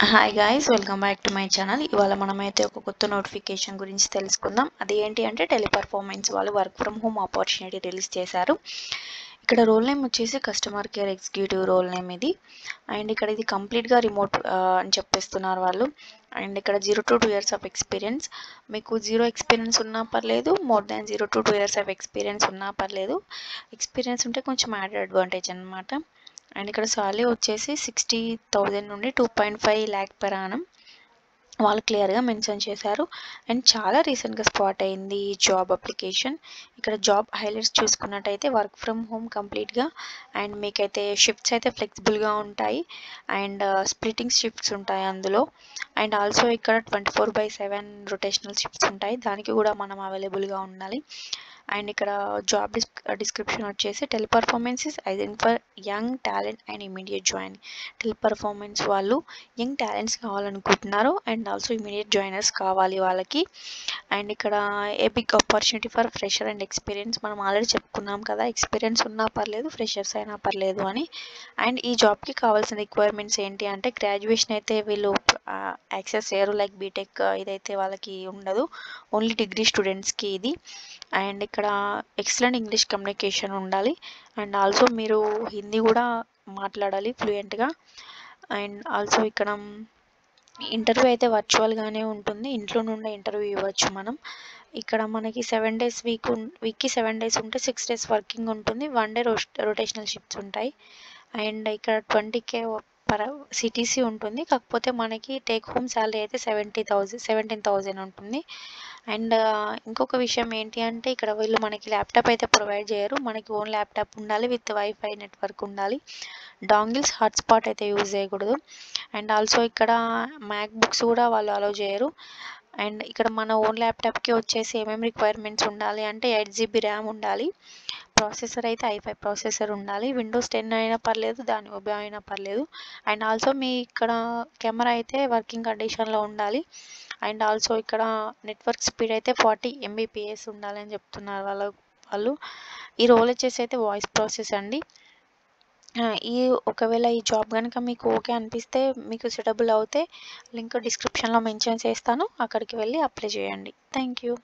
Hi guys, welcome back to my channel. ఇవాళ మనమైతే ఒక కొత్త నోటిఫికేషన్ గురించి తెలుసుకుందాం. అది ఏంటి అంటే టెలిపర్ఫార్మెన్స్ వాళ్ళు work from home opportunity release చేశారు. ఇక్కడ రోల్ నేమ్ వచ్చేసి customer care executive role name ఇది. అండ్ ఇక్కడ ఇది కంప్లీట్గా రిమోట్ అని చెప్పేస్తున్నారు వాళ్ళు. అండ్ ఇక్కడ 0 to 2 years ఆఫ్ ఎక్స్పీరియన్స్. మీకు 0 ఎక్స్పీరియన్స్ ఉన్నా పర్లేదు, more than 0 to 2 years of experience ఉన్నా పర్లేదు. ఎక్స్పీరియన్స్ ఉంటే కొంచెం యాడెడ్ అడ్వాంటేజ్ అనమాట. అండ్ ఇక్కడ సాలరీ వచ్చేసి 60,000 నుండి 2.5 lakh per annum వాళ్ళు క్లియర్గా మెన్షన్ చేశారు. అండ్ చాలా రీసెంట్గా స్పాట్ అయింది ఈ జాబ్ అప్లికేషన్. ఇక్కడ జాబ్ హైలైట్స్ చూసుకున్నట్టయితే వర్క్ ఫ్రమ్ హోమ్ కంప్లీట్గా. అండ్ మీకైతే షిఫ్ట్స్ అయితే ఫ్లెక్సిబుల్గా ఉంటాయి. అండ్ స్ప్లిటింగ్ షిఫ్ట్స్ ఉంటాయి అందులో. అండ్ ఆల్సో ఇక్కడ 24/7 రొటేషనల్ షిఫ్ట్స్ ఉంటాయి, దానికి కూడా మనం అవైలబుల్గా ఉండాలి. అండ్ ఇక్కడ జాబ్ డిస్క్రిప్షన్ వచ్చేసి Teleperformance is identify young talent and immediate join. Teleperformance వాళ్ళు యంగ్ టాలెంట్స్ కావాలనుకుంటున్నారు అండ్ ఆల్సో ఇమీడియట్ జాయినర్స్ కావాలి వాళ్ళకి. అండ్ ఇక్కడ a big opportunity for fresher and experience. మనం ఆల్రెడీ చెప్పుకున్నాం కదా, ఎక్స్పీరియన్స్ ఉన్నా పర్లేదు, ఫ్రెషర్స్ అయినా పర్లేదు అని. అండ్ ఈ జాబ్కి కావాల్సిన రిక్వైర్మెంట్స్ ఏంటి అంటే గ్రాడ్యుయేషన్ అయితే వీళ్ళు యాక్సెస్ చేయరు, లైక్ బీటెక్ ఇదైతే వాళ్ళకి ఉండదు, ఓన్లీ డిగ్రీ స్టూడెంట్స్కి ఇది. అండ్ ఇక్కడ ఎక్సలెంట్ ఇంగ్లీష్ కమ్యూనికేషన్ ఉండాలి. అండ్ ఆల్సో మీరు హిందీ కూడా మాట్లాడాలి ఫ్లూయెంట్గా. అండ్ ఆల్సో ఇక్కడ ఇంటర్వ్యూ అయితే వర్చువల్గానే ఉంటుంది, ఇంట్లో నుండి ఇంటర్వ్యూ ఇవ్వచ్చు మనం. ఇక్కడ మనకి 7 days వీక్కి 7 days ఉంటే 6 days వర్కింగ్ ఉంటుంది, 1 day రొటేషనల్ షిఫ్ట్స్ ఉంటాయి. అండ్ ఇక్కడ 20K పర్ సిటీసీ ఉంటుంది, కాకపోతే మనకి టేక్ హోమ్ శాలరీ అయితే 17,000 ఉంటుంది. అండ్ ఇంకొక విషయం ఏంటి అంటే ఇక్కడ వీళ్ళు మనకి ల్యాప్టాప్ అయితే ప్రొవైడ్ చేయరు, మనకి ఓన్ ల్యాప్టాప్ ఉండాలి విత్ వైఫై నెట్వర్క్ ఉండాలి. డాంగిల్స్ హాట్స్పాట్ అయితే యూజ్ చేయకూడదు. అండ్ ఆల్సో ఇక్కడ మ్యాక్ బుక్స్ కూడా వాళ్ళు అలౌ చేయరు. అండ్ ఇక్కడ మన ఓన్ ల్యాప్టాప్కి వచ్చేసి ఏమేమి రిక్వైర్మెంట్స్ ఉండాలి అంటే 8GB ర్యామ్ ఉండాలి, ప్రాసెసర్ అయితే i5 ప్రాసెసర్ ఉండాలి, విండోస్ 10 అయినా పర్లేదు, దాని ఒబే అయినా పర్లేదు. అండ్ ఆల్సో మీ ఇక్కడ కెమెరా అయితే వర్కింగ్ కండిషన్లో ఉండాలి. అండ్ ఆల్సో ఇక్కడ నెట్వర్క్ స్పీడ్ అయితే 40 Mbps ఉండాలని చెప్తున్నారు వాళ్ళు. ఈ రోల్ వచ్చేసి అయితే వాయిస్ ప్రాసెస్ అండి. ఒకవేళ ఈ జాబ్ కనుక మీకు ఓకే అనిపిస్తే, మీకు సూటబుల్ అవుతే లింక్ డిస్క్రిప్షన్లో మెన్షన్ చేస్తాను, అక్కడికి వెళ్ళి అప్లై చేయండి. Thank you.